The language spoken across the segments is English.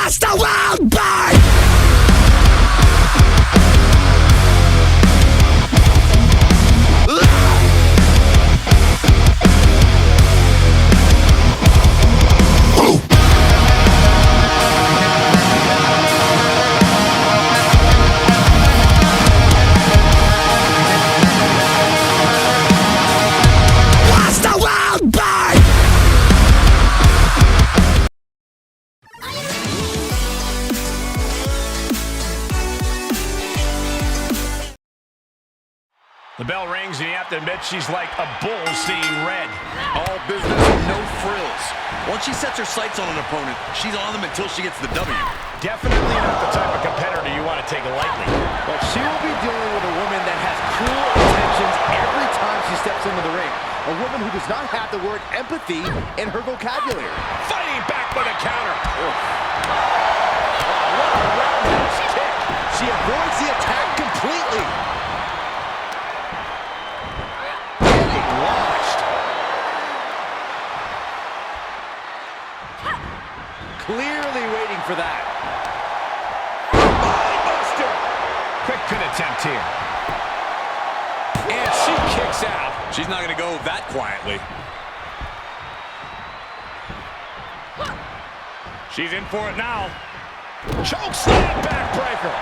Watch the world burn! The bell rings, and you have to admit she's like a bull seeing red. All business, no frills. Once she sets her sights on an opponent, she's on them until she gets the W. Definitely not the type of competitor you want to take lightly. But she will be dealing with a woman that has cruel intentions every time she steps into the ring. A woman who does not have the word empathy in her vocabulary. Fighting back with a counter. What a roundhouse kick. She avoids the attack completely. Clearly waiting for that. Buster! Quick pin attempt here. And she kicks out. She's not going to go that quietly. She's in for it now. Choke slam backbreaker.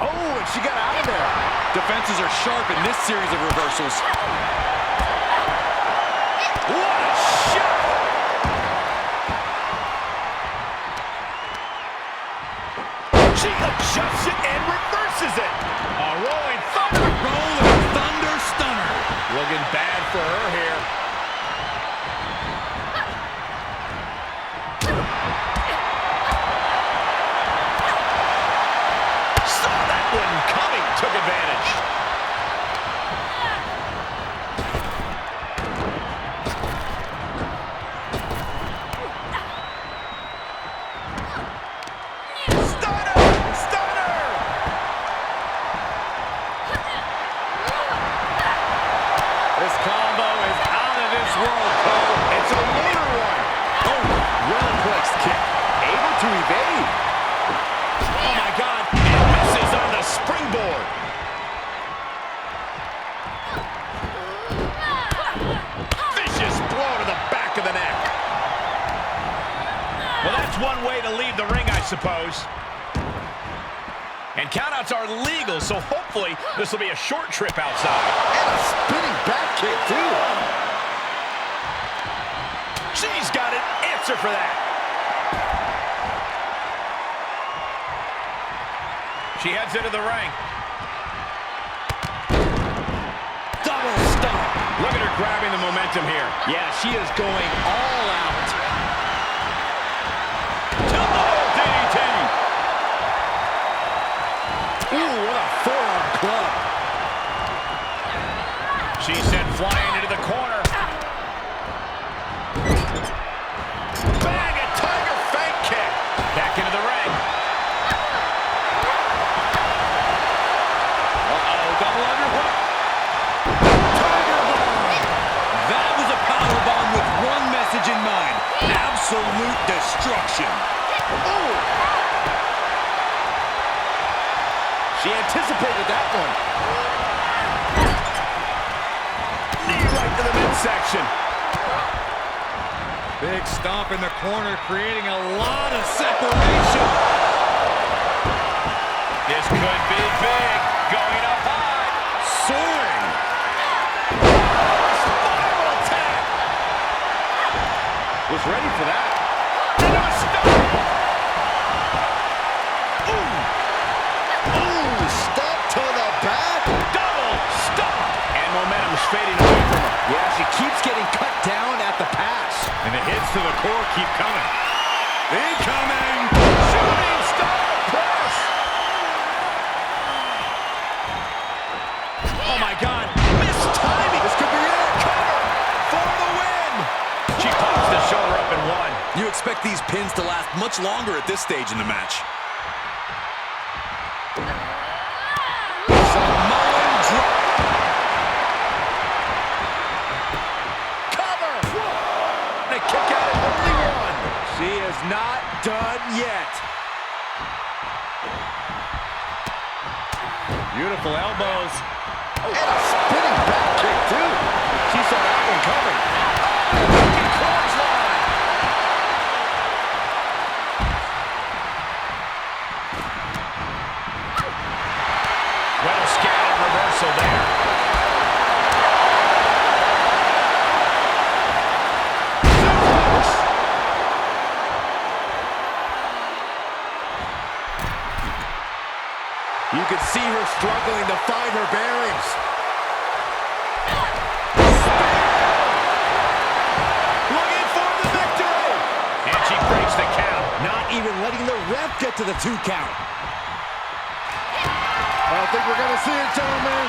Oh, and she got out of there. Defenses are sharp in this series of reversals. What a shot! She adjusts it and reverses it. A rolling thunder. Rolling thunder stunner. Looking bad for her here. Saw that one coming. Took advantage. This combo is out of this world, Cole. It's a later one. Oh, well-placed kick. Able to evade. Oh, my God. It misses on the springboard. Vicious blow to the back of the neck. Well, that's one way to leave the ring, I suppose. And countouts are legal, so hopefully this will be a short trip outside. And a spinning back kick, too. She's got an answer for that. She heads into the ring. Double stomp. Look at her grabbing the momentum here. Yeah, she is going all out. DDT. Ooh, what a forearm club. She sent flying into the corner. Bang, a tiger fake kick. Back into the ring. Uh-oh, double underhook. Tiger bomb. That was a power bomb with one message in mind. Absolute destruction. Ooh. She anticipated that one. Knee right to the midsection. Big stomp in the corner, creating a lot of separation. This could be big. Going up high. Soaring. Spiral attack. Was ready for that. Into a stomp. Ooh, stomp to the back. Double stomp. And momentum's fading away from her. Yeah, she keeps getting cut down at the pass. And the hits to the core keep coming. Incoming. Shooting star press. Oh, my God. Missed timing. This could be it. Cover for the win. She pops the shoulder up and won. You expect these pins to last much longer at this stage in the match. Samoan drop. Cover. They kick out at She is not done yet. Beautiful elbows. Oh, and a spinning back kick, too. She saw that one coming. Looking clothesline. Well scattered reversal there. You can see her struggling to find her bearings. Looking for the victory! And she breaks the count. Not even letting the ref get to the 2 count. I don't think we're going to see it, gentlemen.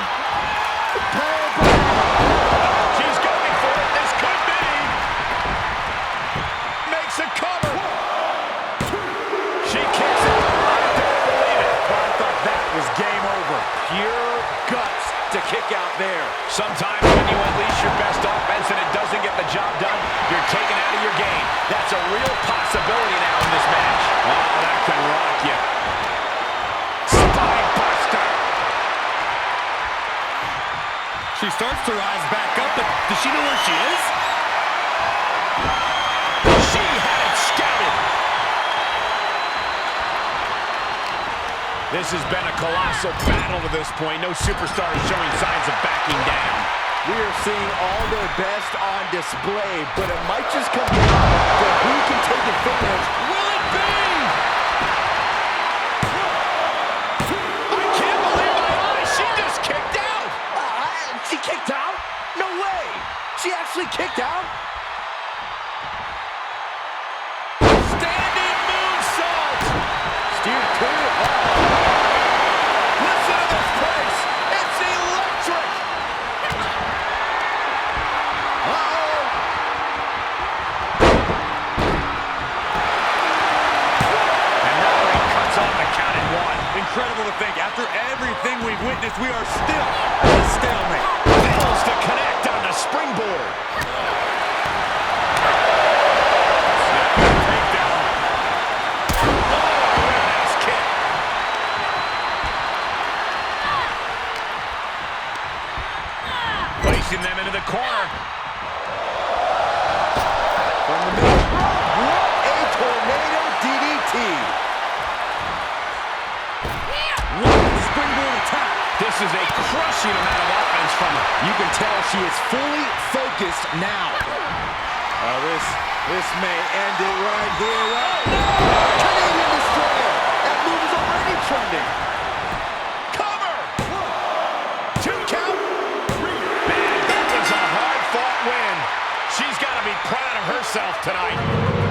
She's going for it. This could be. Makes a cover. She kicks it. I don't believe it. I thought that was game over. Pure guts to kick out there. Sometimes when you unleash your best offense and it doesn't get the job done, you're taken out of your game. That's a real possibility now in this match. Oh, that can rock you. Spine buster. She starts to rise back up, but does she know where she is? She had it scouted. This has been a colossal battle to this point. No superstar is showing signs of backing down. We are seeing all their best on display, but it might just come down to who can take advantage. Will it be? I can't believe my eyes. She just kicked out. She kicked out? No way! She actually kicked out? Standing moonsault. Steered clear. Listen to this place. It's electric. And referee cuts off the count at 1. Incredible to think, after everything we've witnessed, we are still at a stalemate. Fails to connect on the springboard. Takedown. Oh, nice kick. Placing them into the corner. From the middle. What a tornado DDT. Springboard attack. This is a crushing amount of offense from her. You can tell she is fully focused now. This may end it right here. Canadian Destroyer. That move is already trending. Cover! 2 count. Man, that was a hard-fought win. She's got to be proud of herself tonight.